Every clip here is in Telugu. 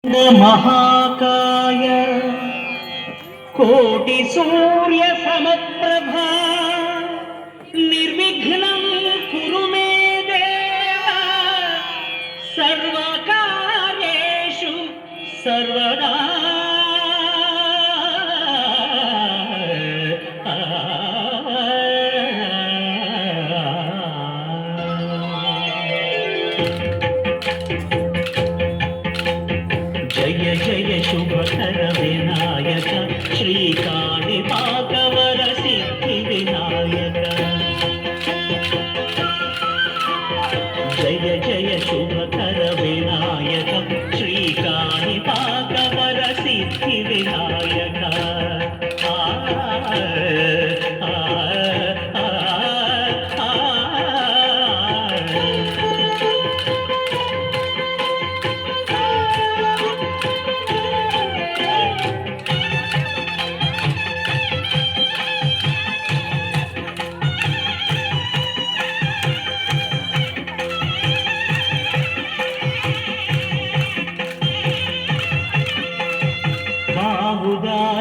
महाकाय कोटि सूर्य समप्रभा निर्विघ्नं कुरु मे देव सर्वकार्येषु सर्वदा। जय जय शुभकर विनायक श्रीकाणिपाकवर सिद्धि विनायक। जय जय शुभकर विनायक श्रीकाणिपाकवर सिद्धि विनायक।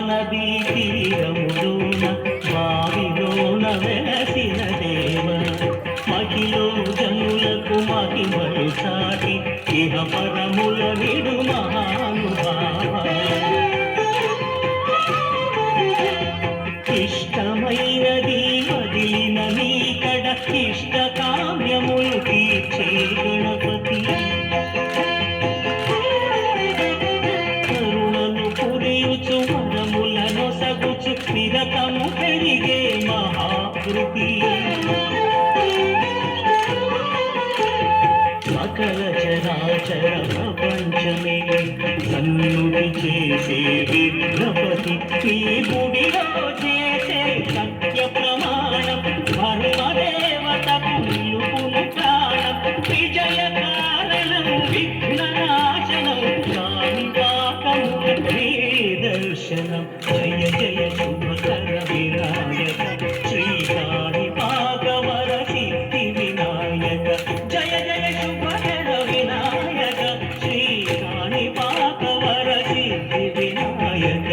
నదీ తీరములోన బావిలోన వెలసిన దేవ మహిలో జనులకు మహిమలు సాటి ఇహ పరముల నిడు మహానుభావ। ఇష్టమైనది వదిలిన నీకడ ఇష్ట కామ్యములు తీర్చే గణపతి। నిరతము పెరిగే మహాకృతి సకల చరాచర ప్రపంచమే సన్నుతి చేసే విఘ్నపతి। ఈ గుడిలో చేసే సత్య ప్రమాణం ధర్మదేవతకు నిలుపును ప్రాణం। విజయ కారణం విఘ్ననాశనం కామిపాకము దర్శనం। జయ జయ శుభకర వినాయక శ్రీకాణిపాకవర సిద్ధి వినాయక। జయ జయ శుభకర వినాయక శ్రీకాణిపాకవర సిద్ధి వినాయక।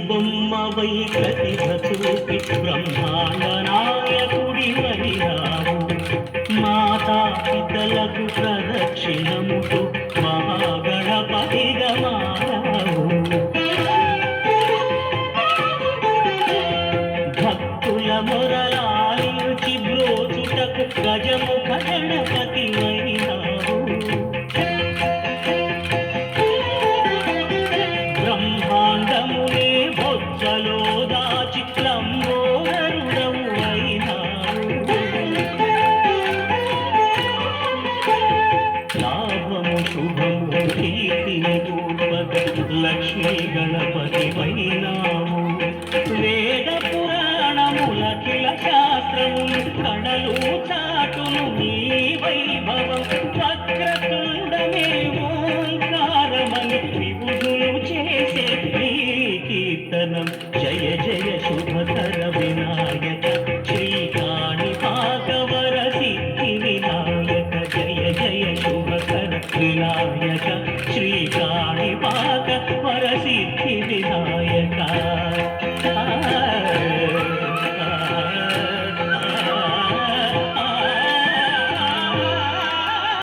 బొమ్మవై ప్రతిభ చూపి బ్రహ్మాండ నాయకుడి వరిరావు। మాతా పితలకు ప్రదక్షిణముకు మహాగణపతిగా మారావు। భక్తుల మొరలాలించి బ్రోచుటకు గజముఖ గణపతి వైనావు। బ్రహ్మాండమునే బొజ్జలో దాచి లంబోదర